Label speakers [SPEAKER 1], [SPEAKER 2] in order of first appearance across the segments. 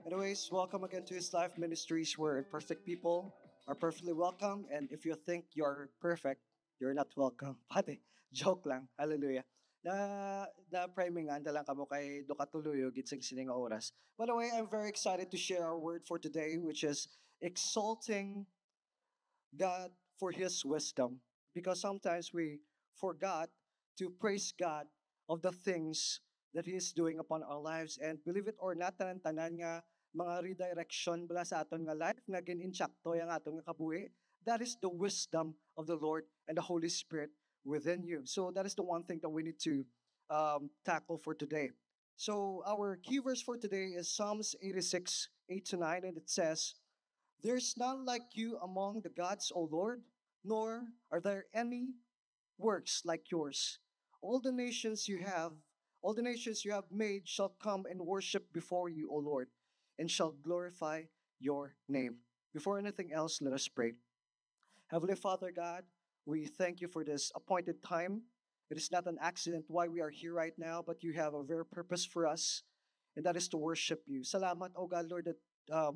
[SPEAKER 1] Anyways, welcome again to His Life Ministries where imperfect people are perfectly welcome. And if you think you're perfect, you're not welcome. Pati, joke lang. Hallelujah. Na priming lang kamo kay Dukatuluyo gitsing sining oras. By the way, I'm very excited to share our word for today, which is exalting God for His wisdom. Because sometimes we forgot to praise God of the things that He is doing upon our lives. And believe it or not, tanan nga mga redirection bala sa aton nga life nga gin-inchakto yung aton nga kabuhi. That is the wisdom of the Lord and the Holy Spirit within you. So that is the one thing that we need to tackle for today. So our key verse for today is Psalms 86, 8 to 9, and it says, there's none like you among the gods, O Lord, nor are there any works like yours. All the nations you have, all the nations you have made shall come and worship before you, O Lord, and shall glorify your name. Before anything else, let us pray. Heavenly Father God, we thank you for this appointed time. It is not an accident why we are here right now, but you have a very purpose for us, and that is to worship you. Salamat, O God, Lord, that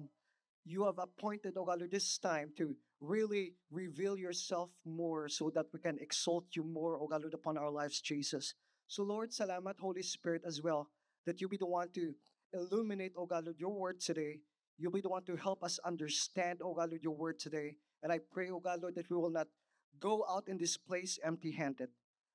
[SPEAKER 1] you have appointed, O God, Lord, this time to really reveal yourself more so that we can exalt you more, O God, Lord, upon our lives, Jesus. So, Lord, salamat, Holy Spirit, as well, that you be the one to illuminate, O God, Lord, your word today. You'll be the one to help us understand, O God, Lord, your word today. And I pray, O God, Lord, that we will not go out in this place empty handed,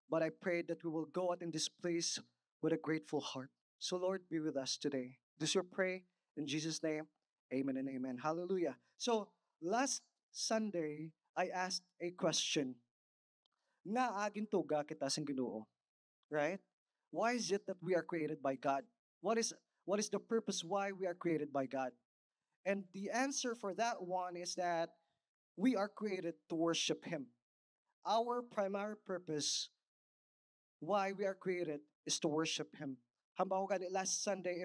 [SPEAKER 1] but I pray that we will go out in this place with a grateful heart. So, Lord, be with us today. This your pray in Jesus' name. Amen and amen. Hallelujah. So, last Sunday, I asked a question. Naagin tuga kita sing Ginoo, right? Why is it that we are created by God? What is what is the purpose why we are created by God? And the answer for that one is that we are created to worship Him. Our primary purpose why we are created is to worship Him. Halimbawa gani last Sunday,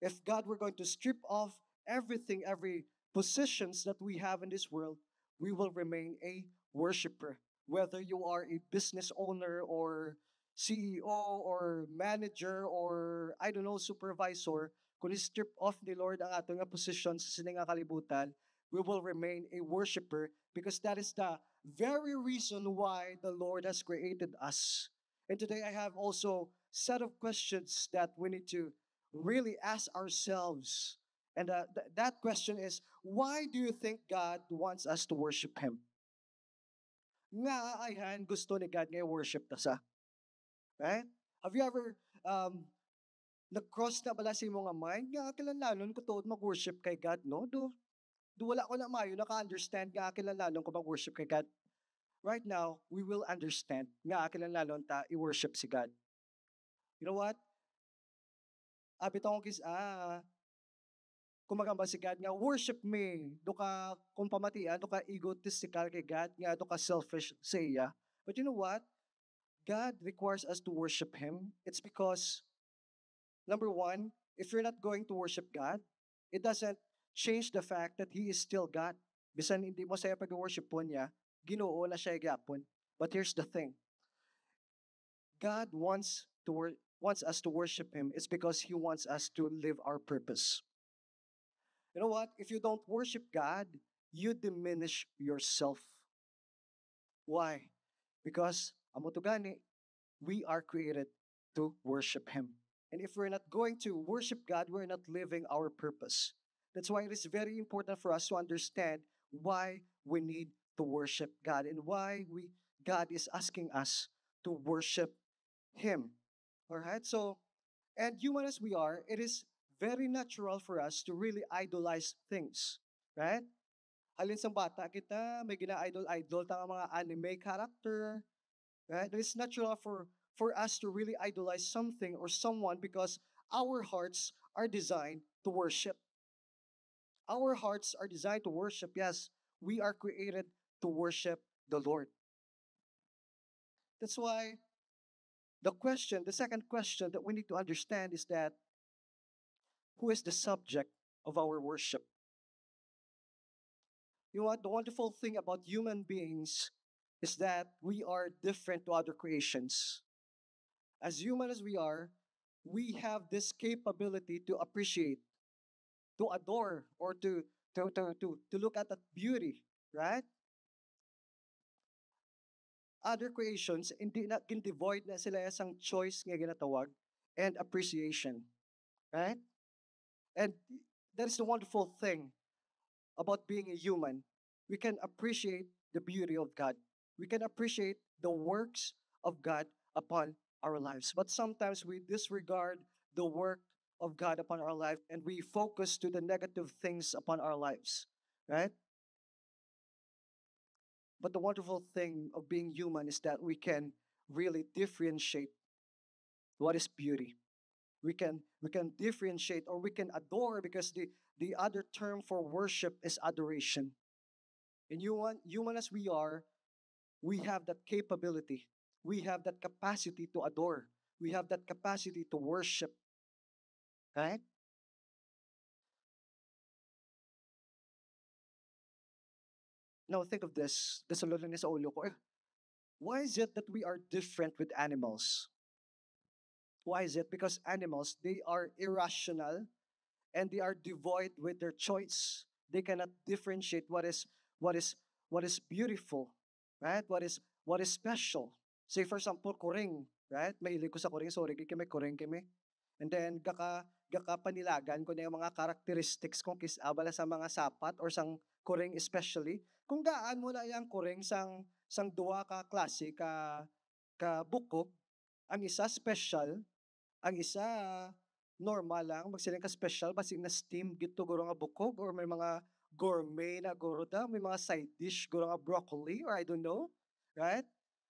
[SPEAKER 1] if God were going to strip off everything, every positions that we have in this world, we will remain a worshiper. Whether you are a business owner or CEO or manager or I don't know supervisor, kung strip off ni Lord ang ato nga position sa sining nga kalibutan, we will remain a worshiper because that is the very reason why the Lord has created us. And today I have also set of questions that we need to really ask ourselves. And that question is, why do you think God wants us to worship Him? Nga ayan, gusto ni God nga worship ta sa. Right? Have you ever nag-cross na bala sa imong mind nga kilalanon ko tuod mag-worship kay God, no? Do wala ko na mayo naka-understand nga kilalanon ko mag-worship kay God. Right now, we will understand nga kilalanon ta i-worship si God. You know what? Bitaw kis kumagamba si God nga worship me. Do ka kung pamatian, do ka egotistical kay God, nga do ka selfish sa iya. But you know what? God requires us to worship Him. It's because number one, if you're not going to worship God, it doesn't change the fact that He is still God. Bisan hindi mo saya pag-worship po niya, Ginoo na siya gyapon. But here's the thing. God wants us to worship Him. It's because He wants us to live our purpose. You know what? If you don't worship God, you diminish yourself. Why? Because amotugani, we are created to worship Him. And if we're not going to worship God, we're not living our purpose. That's why it is very important for us to understand why we need to worship God and why God is asking us to worship Him. All right? So, and human as we are, it is very natural for us to really idolize things. Right? Halin sa bata kita, may gina-idol ta nga mga anime character. Right? It is natural for us to really idolize something or someone because our hearts are designed to worship. Our hearts are designed to worship. Yes, we are created to worship the Lord. That's why the second question that we need to understand is that who is the subject of our worship? You know what? The wonderful thing about human beings is that we are different to other creations. As human as we are, we have this capability to appreciate. to adore or to look at that beauty, right? Other creations, hindi na devoid na sila isang choice nga ginatawag and appreciation, right? And that is the wonderful thing about being a human. We can appreciate the beauty of God. We can appreciate the works of God upon our lives. But sometimes we disregard the work of God upon our life and we focus to the negative things upon our lives, right? But the wonderful thing of being human is that we can really differentiate what is beauty. We can differentiate or we can adore because the other term for worship is adoration. And human as we are, we have that capability. We have that capacity to adore. We have that capacity to worship, right? Now think of this. Nasalunod na sa ulo ko. Why is it that we are different with animals? Why is it? Because animals, they are irrational and they are devoid with their choice. They cannot differentiate what is what is beautiful, right? What is special. Say for example, kuring, right? Mahilig ko sa kuring, sorry, kami kuring kami. And then gaka panilagan ko na yung mga characteristics kung kisabala sa mga sapat or sang kuring especially. Kung gaan mo na yung kuring sang duwa ka klase ka bukog, ang isa special, ang isa normal lang, magsiling ka special, basig na steam gito guro nga bukog or may mga gourmet na guro da, may mga side dish guro nga broccoli or I don't know, right?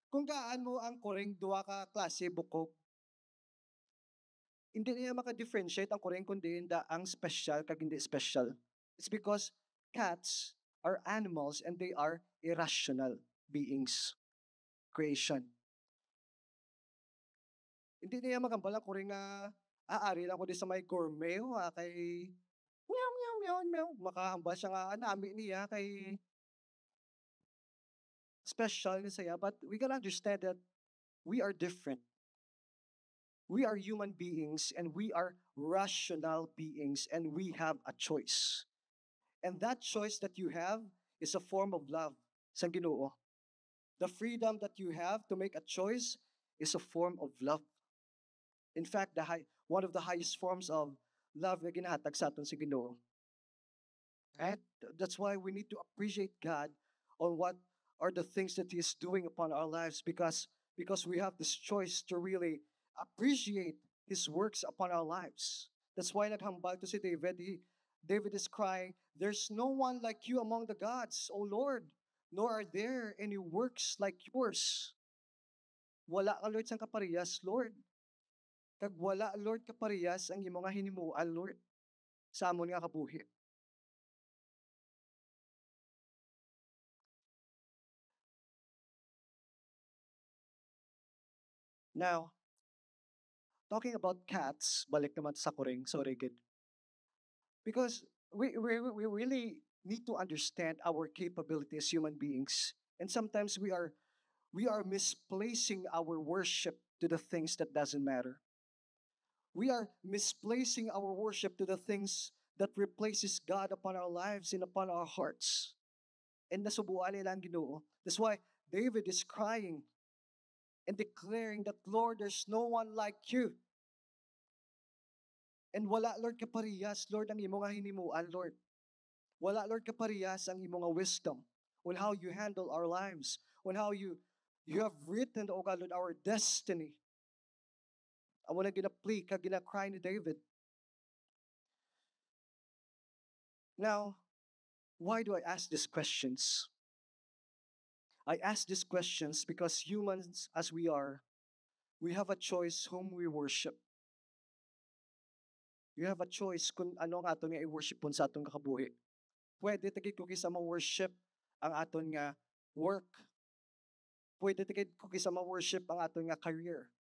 [SPEAKER 1] Kung gaan mo ang kuring duwa ka klase bukog, hindi niya maka-differentiate ang kuring kundi hindi ang special kag hindi special. It's because cats are animals and they are irrational beings, creation. Hindi niya magambala kuring nga aari lang ko di sa may gourmet kay meow meow meow meow makahambal siya nga anami niya kay special ni saya but we can understand that we are different. We are human beings and we are rational beings and we have a choice. And that choice that you have is a form of love sa Ginoo. The freedom that you have to make a choice is a form of love. In fact, one of the highest forms of love na ginahatag sa aton sa Ginoo. Right? That's why we need to appreciate God on what are the things that He is doing upon our lives because we have this choice to really appreciate His works upon our lives. That's why naghambal to si David. David is crying, "There's no one like you among the gods, O Lord, nor are there any works like yours." Wala ka Lord sang kaparehas, Lord. Kag wala Lord kaparehas ang imong nga hinimuan, Lord, sa amon nga kabuhi. Now, talking about cats, balik naman sa kuring, sorry, good. Because we really need to understand our capability as human beings. And sometimes we are misplacing our worship to the things that doesn't matter. We are misplacing our worship to the things that replaces God upon our lives and upon our hearts. And nasubuan nila ang Ginoo. That's why David is crying and declaring that, Lord, there's no one like you. And wala, Lord, kaparehas, Lord, ang imo nga hinimuan, Lord. Wala, Lord, kaparehas ang imo nga wisdom on how you handle our lives, on how you have written, O God, Lord, our destiny. Amo na ginapli, kag ginakry ni David. Now, why do I ask these questions? I ask these questions because humans as we are, we have a choice whom we worship. You have a choice kung ano ang aton nga i-worship pun sa aton kakabuhi. Pwede tagid ko kisa ma-worship ang aton nga work. Pwede tagid ko kisa ma-worship ang aton nga career,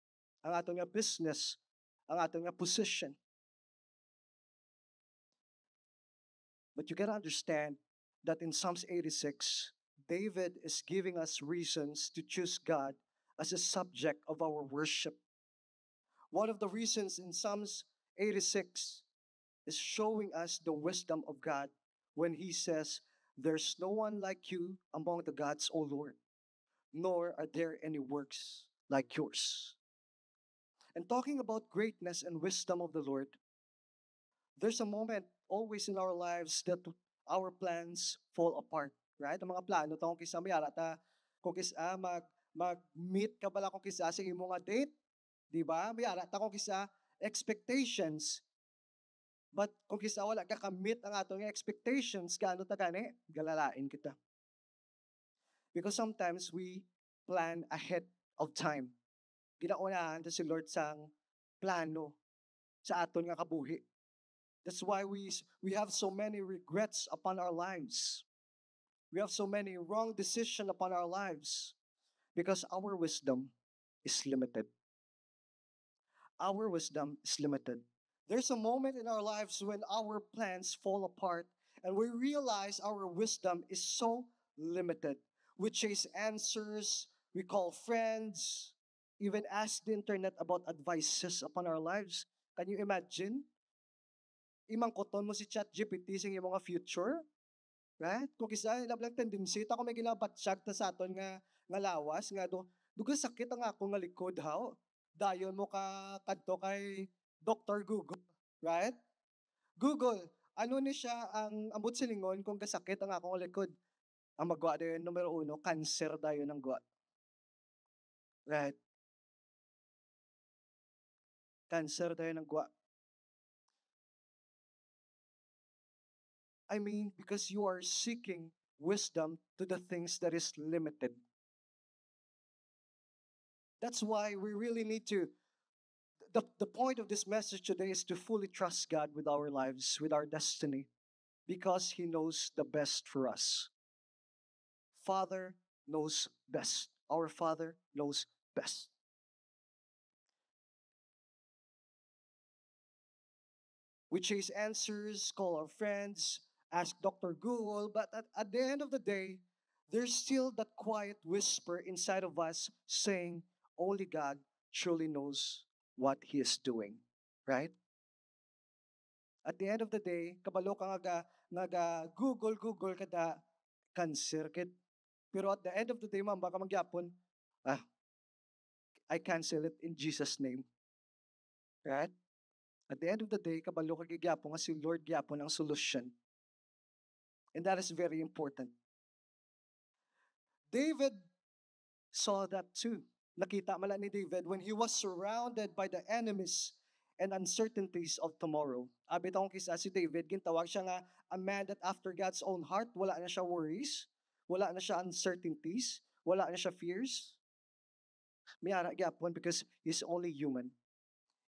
[SPEAKER 1] ang aton nga business, ang aton nga position. But you gotta understand that in Psalms 86, David is giving us reasons to choose God as a subject of our worship. One of the reasons in Psalms 86 is showing us the wisdom of God when He says, "There's no one like you among the gods, O Lord, nor are there any works like yours." And talking about greatness and wisdom of the Lord, there's a moment always in our lives that our plans fall apart, right? Ang mga plano to kung kisa may ta kung kisa mag-meet ka bala kung kisa sa imo nga date, di ba? May ta kung kisa expectations. But kung kisa wala ka ka-meet ang atong expectations, gaano ta gani? Galalain kita. Because sometimes we plan ahead of time. Ginaunahan ta si Lord sang plano sa aton nga kabuhi. That's why we have so many regrets upon our lives. We have so many wrong decisions upon our lives because our wisdom is limited. Our wisdom is limited. There's a moment in our lives when our plans fall apart and we realize our wisdom is so limited. We chase answers, we call friends, even ask the internet about advices upon our lives. Can you imagine? Imang koton mo si ChatGPT sa iyong mga future, right? Kung kisa ilablang tendency, ta ko may ginabatsyag ta sa aton nga lawas, nga duga sakit ang ako nga likod, how? Dayon mo ka kadto kay Dr. Google, right? Google, ano ni siya ang ambot silingon kung kasakit ang akong likod? Ang magwa dayon, numero uno, cancer dayon ang gwa. Right? Cancer dayon ang gwa. I mean, because you are seeking wisdom to the things that is limited. That's why we really need to. The point of this message today is to fully trust God with our lives, with our destiny, because He knows the best for us. Father knows best. Our Father knows best. We chase answers, call our friends, ask Dr. Google, but at the end of the day, there's still that quiet whisper inside of us saying, only God truly knows what He is doing. Right? At the end of the day, kabalo ka nga Google kada cancer kit. Pero at the end of the day, ma'am, baka magyapon, ah, I cancel it in Jesus' name. Right? At the end of the day, kabalo ka gyapon nga si Lord gyapon ang solution. And that is very important. David saw that too. Nakita mala ni David when he was surrounded by the enemies and uncertainties of tomorrow. Abi taong kisa si David, gintawag siya nga a man that after God's own heart, wala na siya worries, wala na siya uncertainties, wala na siya fears. Miyara gyapon because he's only human.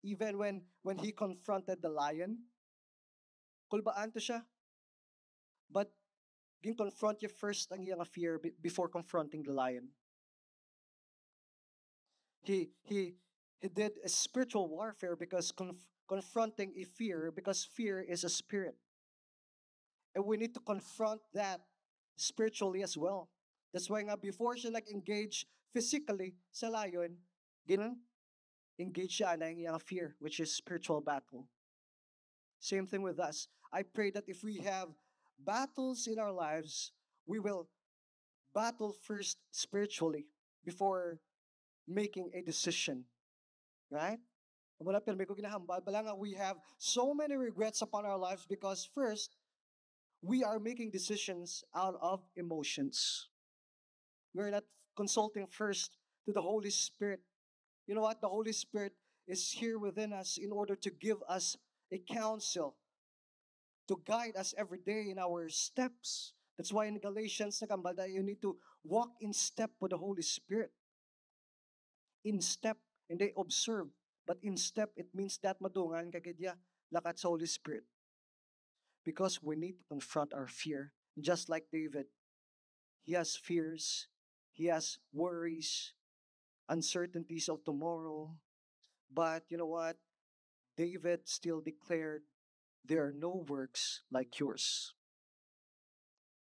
[SPEAKER 1] Even when he confronted the lion, kulbaan to siya. But confront you first ang iyang fear before confronting the lion. He did a spiritual warfare because confronting a fear, because fear is a spirit. And we need to confront that spiritually as well. That's why nga before siya nag-engage physically sa lion, engage siya na yung fear, which is spiritual battle. Same thing with us. I pray that if we have battles in our lives, we will battle first spiritually before making a decision. Right? We have so many regrets upon our lives because first, we are making decisions out of emotions. We're not consulting first to the Holy Spirit. You know what? The Holy Spirit is here within us in order to give us a counsel, to guide us every day in our steps. That's why in Galatians, you need to walk in step with the Holy Spirit. In step, and they observe. But in step, it means that madungan kagidya lakat sa Holy Spirit. Because we need to confront our fear. Just like David, he has fears, he has worries, uncertainties of tomorrow. But you know what? David still declared, there are no works like yours.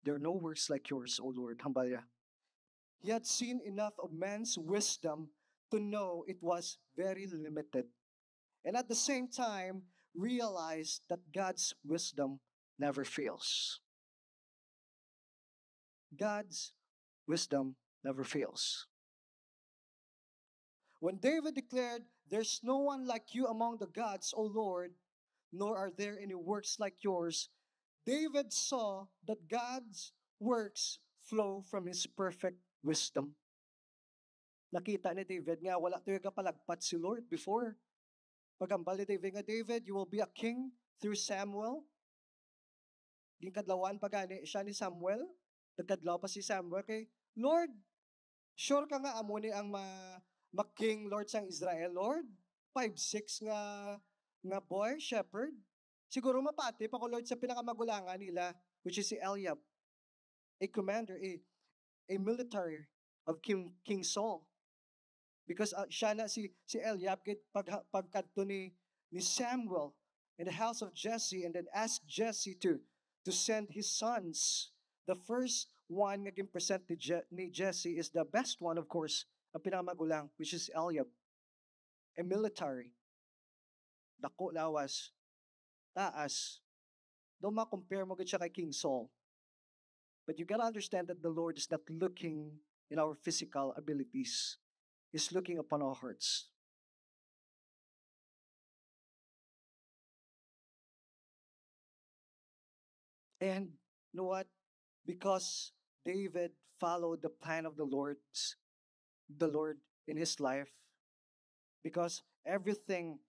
[SPEAKER 1] There are no works like yours, O Lord. Hambalya. He had seen enough of man's wisdom to know it was very limited. And at the same time, realize that God's wisdom never fails. God's wisdom never fails. When David declared, "There's no one like you among the gods, O Lord, nor are there any works like yours," David saw that God's works flow from his perfect wisdom. Nakita ni David nga wala talaga palagpat si Lord before. Pagambal ni David nga, "David, you will be a king through Samuel." Ginkadlawan pagani siya ni Samuel. Nagkadlaw pa si Samuel kay, "Lord, sure ka nga amo ni ang king Lord sang Israel, Lord? 5'6" nga boy, shepherd. Siguro mapati pa ko, Lord, sa pinakamagulangan nila, which is si Eliab, a commander, a military of King Saul. Because siya na si Eliab, pagkadto ni Samuel in the house of Jesse, and then asked Jesse to send his sons. The first one nga present ni Jesse is the best one, of course, ang pinamagulang, which is Eliab, a military. Dako lawas, taas. Don't ma-compare mo siya kay King Saul. But you gotta understand that the Lord is not looking in our physical abilities. He's looking upon our hearts. And you know what? Because David followed the plan of the Lord in his life, because everything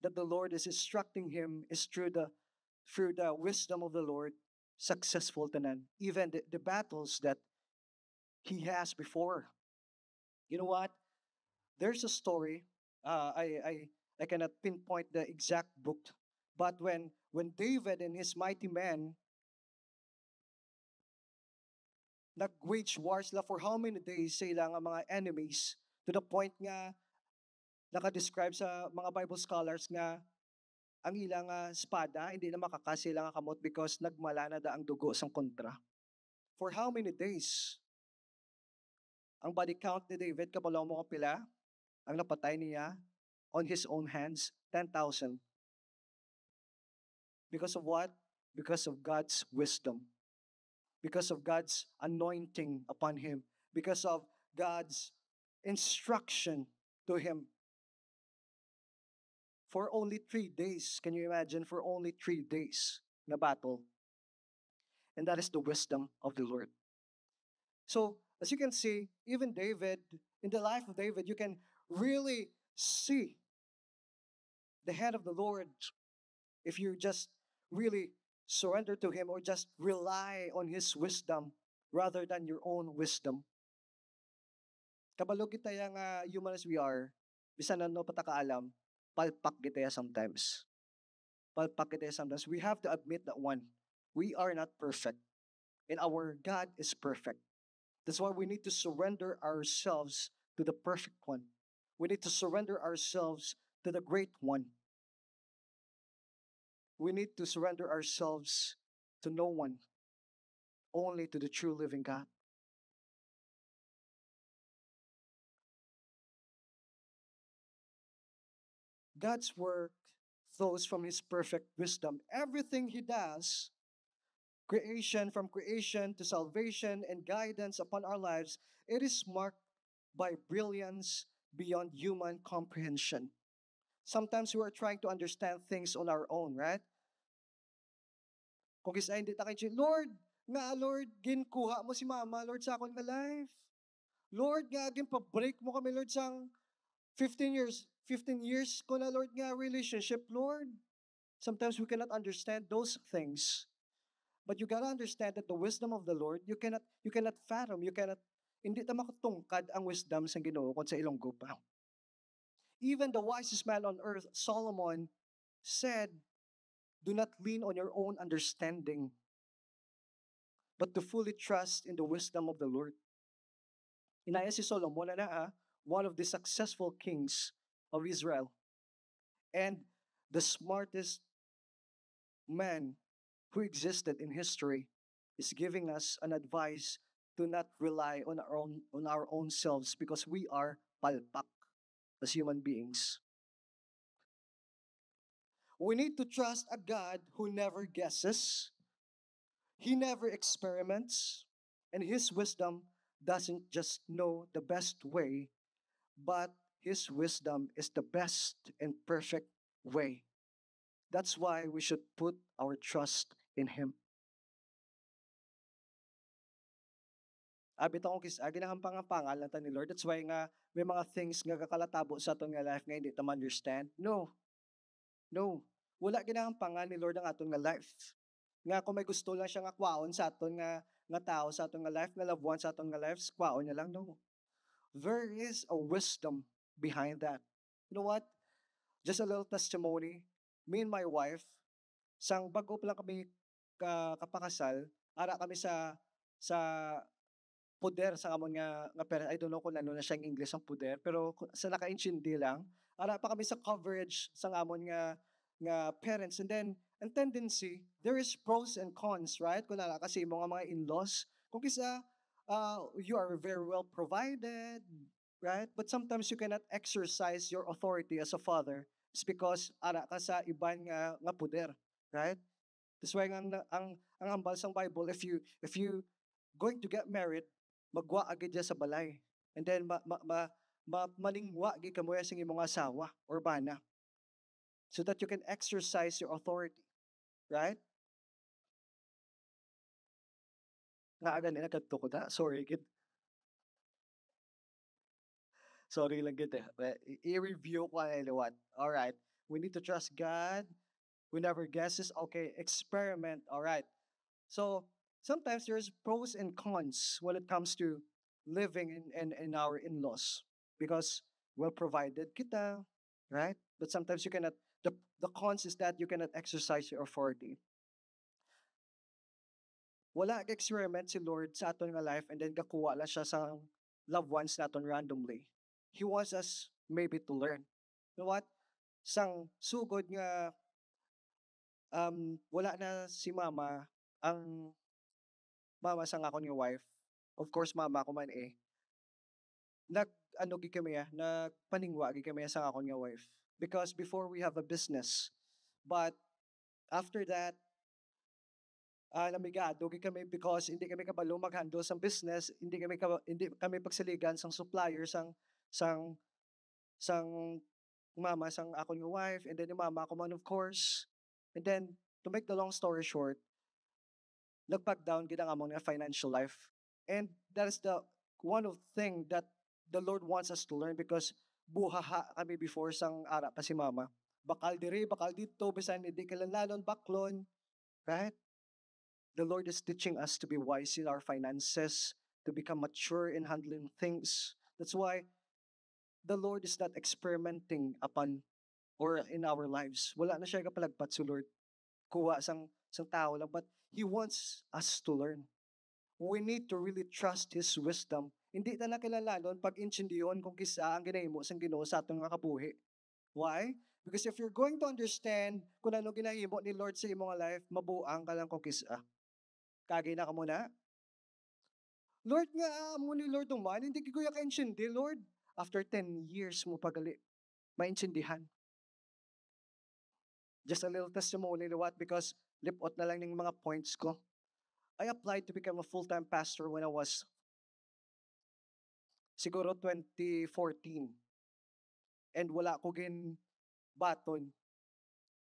[SPEAKER 1] that the Lord is instructing him is through the wisdom of the Lord, successful tanan. Even the battles that he has before. You know what? There's a story. I cannot pinpoint the exact book, but when David and his mighty men nag-wage war sila for how many days sa ilang mga enemies, to the point nga naka-describe sa mga Bible scholars nga ang ilang espada hindi na makakasila nga kamot because nagmala na da ang dugo sang kontra. For how many days? Ang body count ni David, kabalo mo kapila, ang napatay niya on his own hands, 10,000. Because of what? Because of God's wisdom. Because of God's anointing upon him. Because of God's instruction to him. For only 3 days, can you imagine? For only 3 days na battle. And that is the wisdom of the Lord. So, as you can see, even David, in the life of David, you can really see the hand of the Lord if you just really surrender to Him or just rely on His wisdom rather than your own wisdom. Kabalo kita yang human as we are, bisan na no patakaalam, palpak kita sometimes. Palpak kita sometimes. We have to admit that one, we are not perfect. And our God is perfect. That's why we need to surrender ourselves to the perfect one. We need to surrender ourselves to the great one. We need to surrender ourselves to no one, only to the true living God. God's work flows from His perfect wisdom. Everything He does, from creation to salvation and guidance upon our lives, it is marked by brilliance beyond human comprehension. Sometimes we are trying to understand things on our own, right? Kung kisa hindi ta kay Lord, Lord, ginkuha mo si Mama, Lord, sa akong nga life. Lord, nga, pa-break mo kami, Lord, sang 15 years ko na, Lord, nga, relationship, Lord. Sometimes we cannot understand those things. But you gotta understand that the wisdom of the Lord, you cannot fathom, hindi ta makatungkad ang wisdom sa Ginoo kung sa ilong gupa. Even the wisest man on earth, Solomon, said, do not lean on your own understanding, but to fully trust in the wisdom of the Lord. Inaya si Solomon na one of the successful kings of Israel. And the smartest man who existed in history is giving us an advice to not rely on our own selves, because we are palpak as human beings. We need to trust a God who never guesses, he never experiments, and his wisdom doesn't just know the best way, but his wisdom is the best and perfect way. That's why we should put our trust in him. Abit akong ginahampang-hampangal lang ta ni Lord. That's why nga may mga things nga kakalatabo sa aton nga life nga hindi ta understand. No, no. Wala ginahampangan ni Lord ang aton nga life. Nga kung may gusto lang siya nga kwaon sa aton nga tao sa aton nga life, nga loved one sa aton nga lives, kwaon niya lang. No. There is a wisdom behind that. You know what? Just a little testimony. Me and my wife, sang bago pa lang kami kapakasal, ara kami sa puder sa amon nga parents. I don't know kung ano na siyang English ang puder, pero sa nakaintindi lang, ara pa kami sa coverage sa amon nga parents. And then, ang tendency, there is pros and cons, right? Kung nala kasi mga in-laws, kung kisa you are very well provided, right? But sometimes you cannot exercise your authority as a father. It's because ara ka sa iban nga puder, right? That's why ang hambal sa Bible, if you going to get married, magwa agad dyan sa balay. And then maningwa gi ka mo sa imong asawa or bana so that you can exercise your authority, right? Nga aga nila kadto ko da. Sorry kid. Sorry lang gid. I-review ko ay what. All right. We need to trust God. We never guesses. Okay, experiment. All right. So sometimes there's pros and cons when it comes to living in our in-laws because well provided kita, right? But sometimes you cannot. The cons is that you cannot exercise your authority. Wala experiment si Lord sa aton nga life and then kakuha lang siya sa loved ones naton randomly. He wants us maybe to learn. You know what? Sang sugod nga wala na si mama, ang mama sang akon nga wife, of course mama ko man eh, nag-ano gi kami nagpaningwa gi kami sa akon nga wife. Because before we have a business, but after that, namigado gi kami because hindi kami kabalo mag-handle sa business, hindi kami pagsaligan sang supplier sang sang mama sang akon nga wife, and then yung mama ko man of course. And then to make the long story short, nag-back down gid ang among nga financial life. And that is the one of thing that the Lord wants us to learn because buhaha kami before sang ara pa si mama. Bakal diri, bakal dito, bisan hindi kalanlalon, baklon, right? The Lord is teaching us to be wise in our finances, to become mature in handling things. That's why the Lord is not experimenting upon or in our lives. Wala na siya kapalagpat sa Lord. Kuha sang tao lang. But He wants us to learn. We need to really trust His wisdom. Hindi na nakilalalon pag intindiyon kung kisa ang ginahimo sang Ginoo sa atong nga kabuhi. Why? Because if you're going to understand kung ano ginahimo ni Lord sa imong life, mabuang ka lang kung kisa. Kagay na ka muna. Lord nga, mo ni Lord man, hindi ko ka intindi, Lord. After 10 years mo pagali, maintindihan. Just a little testimony ni what because lipot na lang ng mga points ko. I applied to become a full-time pastor when I was siguro 2014. And wala ko gin baton.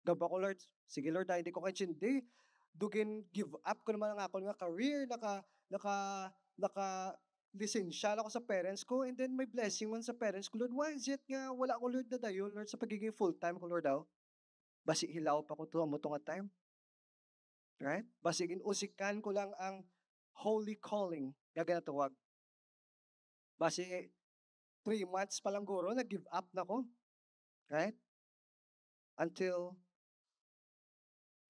[SPEAKER 1] Gaba ko, Lord, sige Lord, hindi ko kaintindi. Dugin give up ko naman ang ako nga career, naka lisensya ako sa parents ko, and then may blessing man sa parents ko, Lord, why is it nga wala ko Lord na dayon, Lord, sa pagiging full-time ko, Lord, daw? Basi hilaw pa ko to mo nga time. Right? Basi usikan ko lang ang holy calling, nga ginatawag. Basi 3 months pa lang guro, nag-give up na ko. Right? Until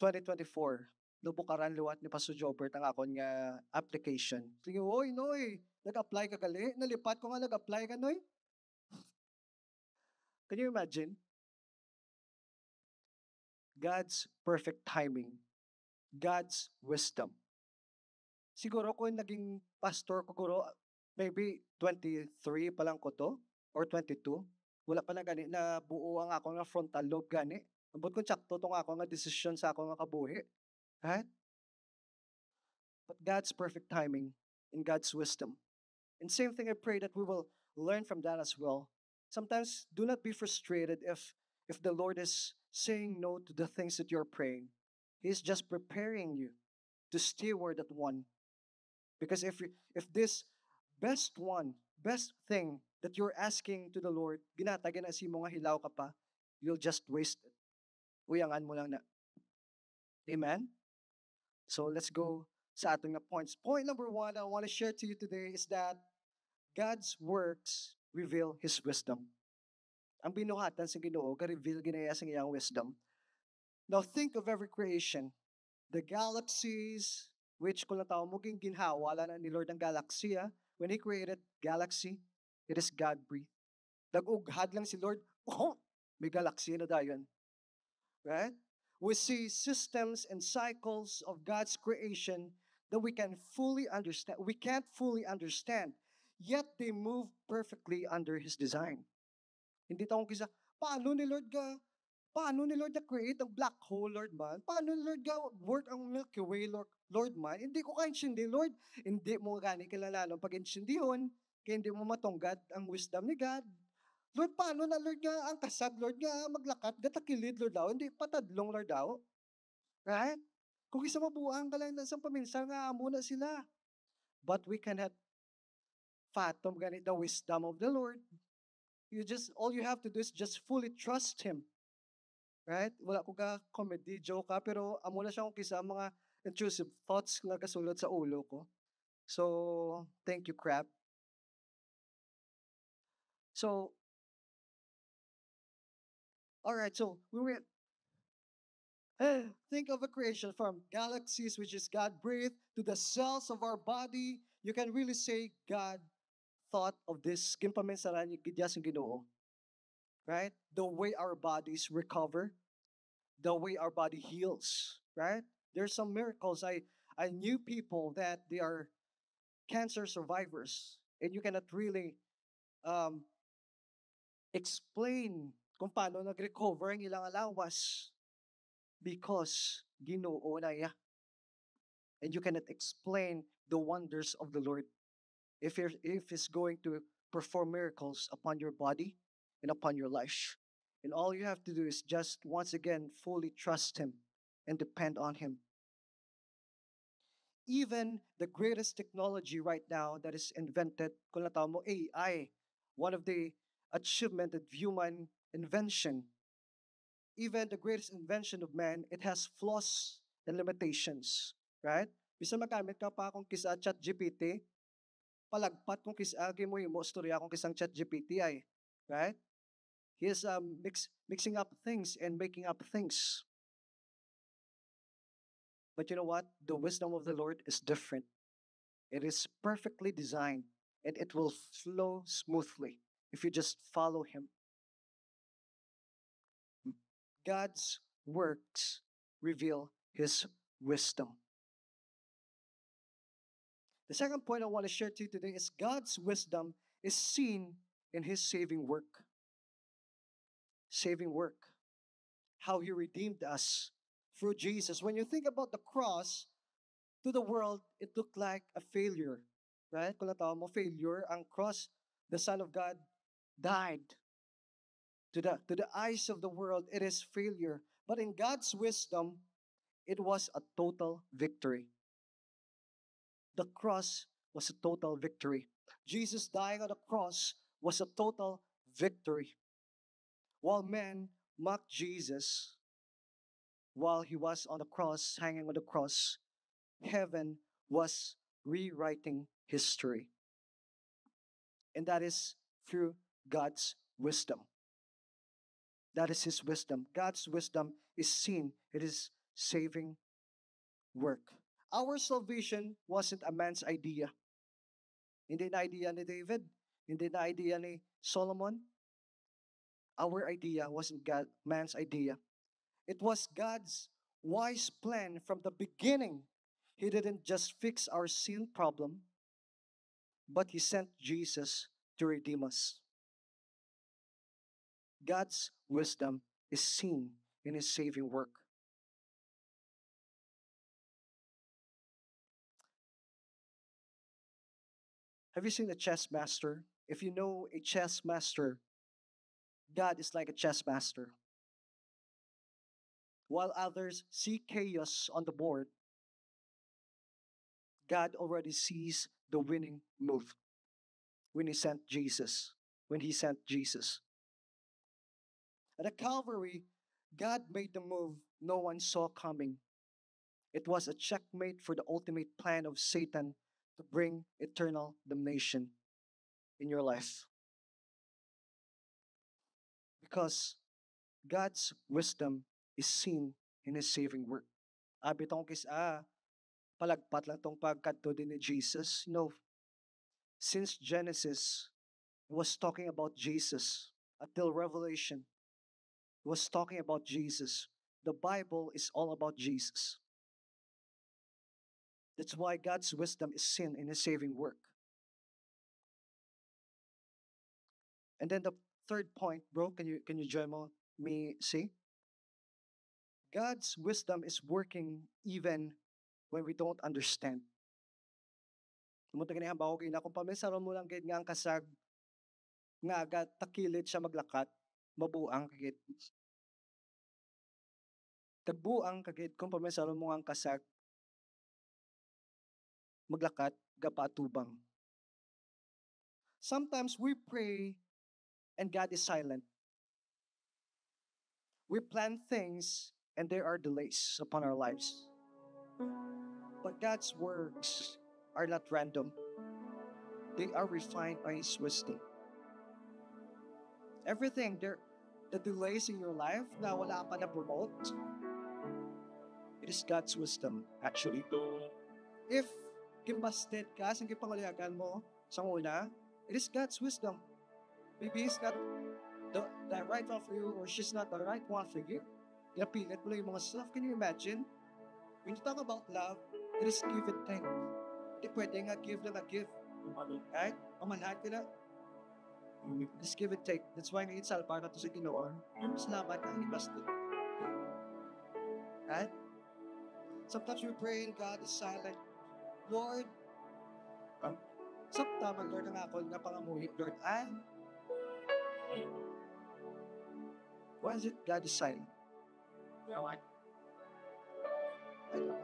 [SPEAKER 1] 2024, lubukaran luwat ni Pastor Jobert ang akon nga application. Sige, oy, noy, nag-apply ka gali? Nalipat ko nga nag-apply ka, noy. Can you imagine? God's perfect timing. God's wisdom. Siguro kung naging pastor ko, guro, maybe 23 pa lang ko to, or 22. Wala pa na gani na buo ang ako nga frontal lobe gani. Ambot kung tsakto tong ako nga desisyon sa ako nga kabuhi. Right? But God's perfect timing and God's wisdom. And same thing, I pray that we will learn from that as well. Sometimes do not be frustrated if the Lord is saying no to the things that you're praying. He's just preparing you to steward that one. Because if this best thing that you're asking to the Lord, ginatagan na si mo nga hilaw ka pa, you'll just waste it. Uyangan mo lang na. Amen? So let's go sa ating na points. Point number 1 I want to share to you today is that God's works reveal His wisdom. Ang binuhatan sa Ginoo, ka-reveal ginaya sa iyang wisdom. Now think of every creation. The galaxies, which kung tao mo ginhawa, wala na ni Lord ang galaxy. When He created galaxy, it is God-breathed. Nag-ughad lang si Lord, oh, may galaxy na dayon. Right? We see systems and cycles of God's creation that we can fully understand. We can't fully understand, yet they move perfectly under His design. Hindi taong kisa, paano ni Lord na-create ang black hole, Lord man? Paano ni Lord work ang Milky Way, Lord man? Hindi ko kaintindi, Lord. Hindi mo gani kilala ng pag-intindihon, kaya hindi mo matunggad ang wisdom ni God. Lord, paano na Lord nga ang kasag, Lord nga maglakat, gatakilid, Lord daw, hindi patadlong, Lord daw. Right? Kung isa mabuang ka lang sa paminsan nga muna sila. But we cannot fathom ganit the wisdom of the Lord. All you have to do is just fully trust Him. Right? Wala ko ka comedy, joke ka, pero amo na siya kung kisa mga intrusive thoughts nga kasulot sa ulo ko. So, thank you, crap. So, all right, so we were think of a creation from galaxies, which is God breathed, to the cells of our body. You can really say God thought of this. Gimpaminsaran yung gidyas yung Ginoo. Right? The way our bodies recover, the way our body heals. Right? There's some miracles. I knew people that they are cancer survivors, and you cannot really um, explain kung paano nag-recover ang ilang alawas because Ginoo na ya. And you cannot explain the wonders of the Lord if He's going to perform miracles upon your body and upon your life. And all you have to do is just once again fully trust Him and depend on Him. Even the greatest technology right now that is invented, kung natawag mo AI, one of the achievement of human invention, even the greatest invention of man, it has flaws and limitations. Right? Bisa magamit ka pa kung kisa chat GPT, palagpat kung kisa mo yung istorya kung kisang chat GPT ay. Right? He is mixing up things and making up things. But you know what? The wisdom of the Lord is different. It is perfectly designed and it will flow smoothly if you just follow Him. God's works reveal His wisdom. The second point I want to share to you today is God's wisdom is seen in His saving work. Saving work. How He redeemed us through Jesus. When you think about the cross, to the world, it looked like a failure. Right? Kung natawag mo failure, ang cross, the Son of God died. To the eyes of the world, it is failure. But in God's wisdom, it was a total victory. The cross was a total victory. Jesus dying on the cross was a total victory. While men mocked Jesus while He was on the cross, hanging on the cross, heaven was rewriting history. And that is through God's wisdom. That is His wisdom. God's wisdom is seen. It is saving work. Our salvation wasn't a man's idea. Hindi na idea ni David. Hindi na idea ni Solomon. Our idea wasn't man's idea. It was God's wise plan from the beginning. He didn't just fix our sin problem, but He sent Jesus to redeem us. God's wisdom is seen in His saving work. Have you seen a chess master? If you know a chess master, God is like a chess master. While others see chaos on the board, God already sees the winning move when He sent Jesus. When He sent Jesus. At the Calvary, God made the move no one saw coming. It was a checkmate for the ultimate plan of Satan to bring eternal damnation in your life. Because God's wisdom is seen in His saving work. Abi tong palagpat lang tong pagkadto din ni Jesus. No, since Genesis was talking about Jesus until Revelation was talking about Jesus. The Bible is all about Jesus. That's why God's wisdom is seen in His saving work. And then the third point, bro, can you join me? See, God's wisdom is working even when we don't understand. Tumunta ka na ba okay na kung pamisaron mo lang gid nga ang kasag nga agad takilid siya maglakat, mabuang kagid. Tagbuang kagid kung pamisaron mo ang kasag maglakat gapatubang. Sometimes we pray and God is silent. We plan things and there are delays upon our lives. But God's works are not random. They are refined by His wisdom. Everything, the delays in your life na wala pa na promote, it is God's wisdom, actually. If gimbasted ka sa gipanguliagan mo sa una, it is God's wisdom. Maybe He's not the right one for you or she's not the right one for you. Napilit mo lang yung mga stuff. Can you imagine? When you talk about love, it is give and take. Hindi pwede nga give lang a give. Right? Pamanhat ka na. Just give and take. That's why ngayon salpa na to sa Ginoo. Salamat ang ibasted. Right? Sometimes we pray and God is silent. Lord, samtama Lord ang ako nga pangamuhi. Lord, why is it God is silent? I don't know.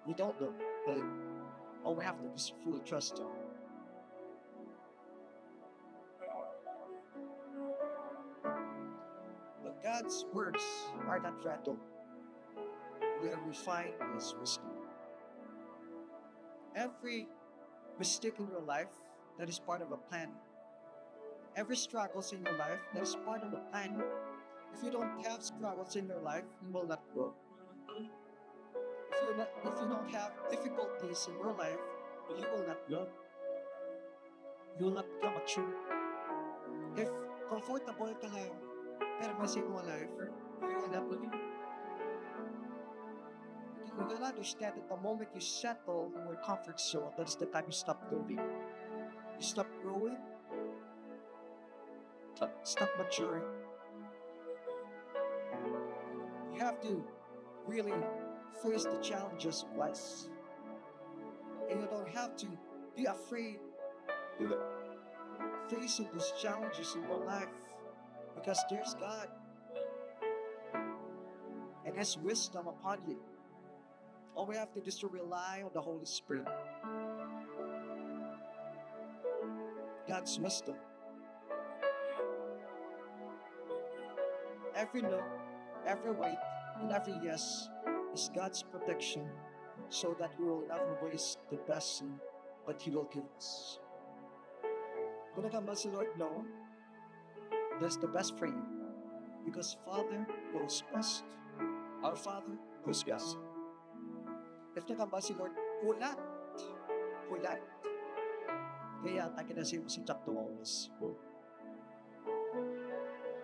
[SPEAKER 1] We don't know, but all we have to do is fully trust Him. But God's words are not random. They are refined by His wisdom. Every mistake in your life, that is part of a plan. Every struggles in your life, that is part of a plan. If you don't have struggles in your life, you will not grow. If you don't have difficulties in your life, you will not grow. You will not become mature. If comfortable ka lang, pero messy mo life, you will not live. You will understand that the moment you settle in your comfort zone, that's the time you stop growing. You stop growing, stop maturing. You have to really face the challenges of life. And you don't have to be afraid facing these challenges in your life because there's God and His wisdom upon you. All we have to do is to rely on the Holy Spirit. God's wisdom. Every no, every wait, and every yes is God's protection so that we will never waste the blessing that He will give us. Kung nagambal si Lord, no, that's the best for you because Father knows best. Our Father knows best. If nagambal si Lord, hulat. Kaya takinasimu si chapter 1.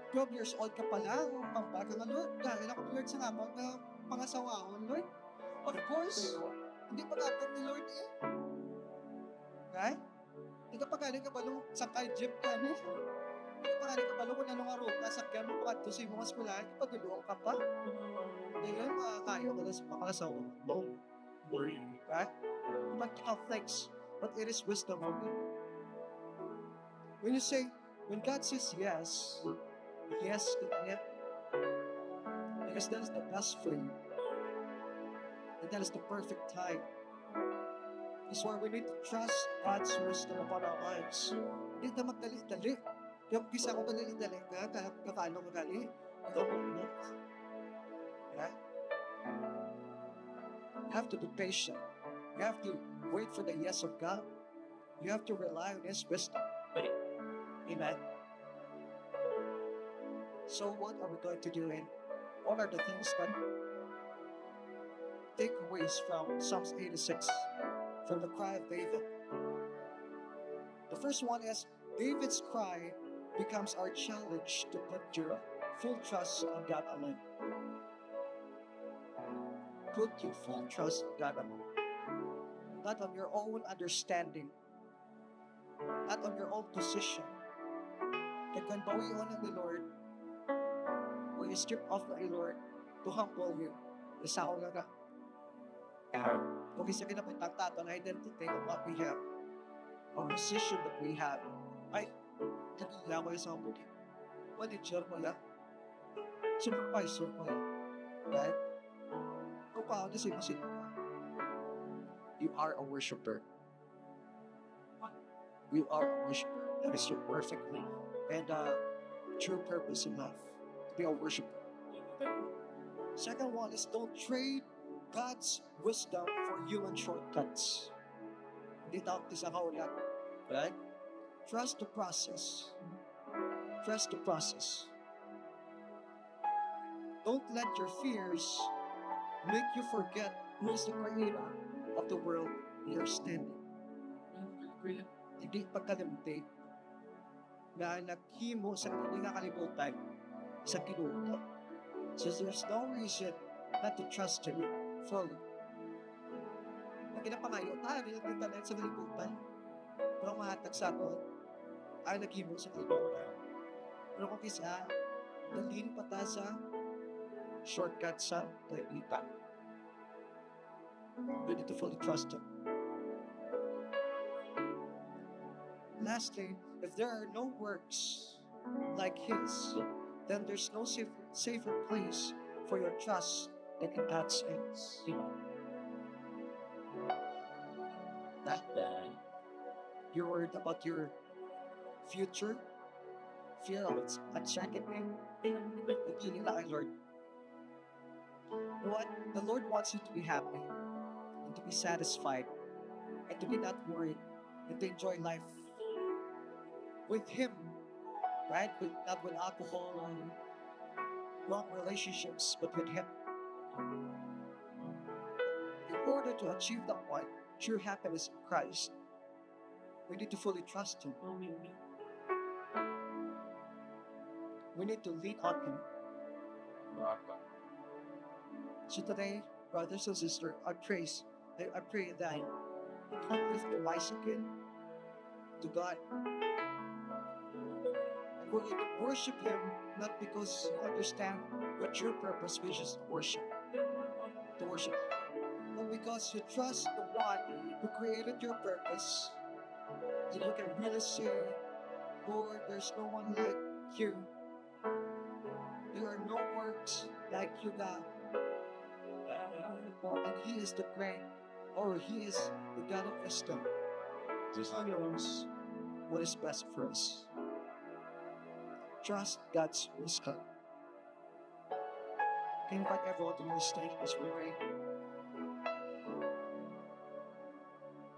[SPEAKER 1] 12 years old ka pala, pambaga nga Lord, dahil ako Lord sa nga mga pangasawahon, Lord. Of course, hindi pag-atag ni Lord eh. Right? Hindi ka pagaling ka ba nung sakay jeep ka niya? Pangani ka pala kung ano nga ruta, sakyan mo pa to sa imong eskwelahan, paguluong ka pa. Ngayon, makakayo ka na sa makakasawa. Right? Practical things, but it is wisdom for me. When you say, when God says yes, yes to it, because that is the best for you. And that is the perfect time. That's why we need to trust God's wisdom upon our lives. Hindi na magdali-dali. Yung kisa ko madali-dali ka, kakaano ka gali, ikaw mo. Yeah? You have to be patient. You have to wait for the yes of God. You have to rely on His wisdom. Amen. So what are we going to do? And what are the things that takeaways from Psalms 86, from the cry of David? The first one is David's cry becomes our challenge to put your full trust on God alone. Put your full trust on God alone. Not on your own understanding, not on your own position. That when bawian ng the Lord, when you strip off the Lord to humble you, isa ko nga kung isa kinapitang tato na identity of what we have, our position that we have, ay, nagigila ko yung sa humble. Manager mo lang, supervisor mo lang, right? Kung paano si mo you are a worshiper. You are a worshiper. That is your perfectly and true purpose in life, to be a worshiper. Second one is don't trade God's wisdom for human shortcuts. Hindi tawag sa kaulat. Right? Trust the process. Trust the process. Don't let your fears make you forget who is the creator of the world you're standing. Hindi pagkalimutin na naghimo sa hindi nga kalimutan sa kinuha. So there's no reason not to trust Him fully. Pag kinapangayo, tayo yung internet sa kalimutan. Pero mahatag sa atin, ay naghimo sa kalimutan. Pero kung kisa, dalhin pa ta sa shortcut sa kalimutan. We need to fully trust Him. Lastly, if there are no works like His, then there's no safer place for your trust than in God's hands. That you're worried about your future, fear of its uncertainty, nagpili na kay Lord. You know what? The Lord wants you to be happy and to be satisfied and to be not worried and to enjoy life with Him, right? Not with alcohol or wrong relationships, but with Him. In order to achieve that one, true happiness in Christ, we need to fully trust Him. We need to lean on Him. So today, brothers and sisters, I pray that you lift your voice again to God. We're going to worship Him not because you understand what your purpose which is worship, but because you trust the one who created your purpose. And you can really say, Lord, there's no one like you. There are no works like you, God. And He is the great, or He is the God of wisdom. He knows what is best for us. Trust God's wisdom. Can you invite everyone to the stage as we pray?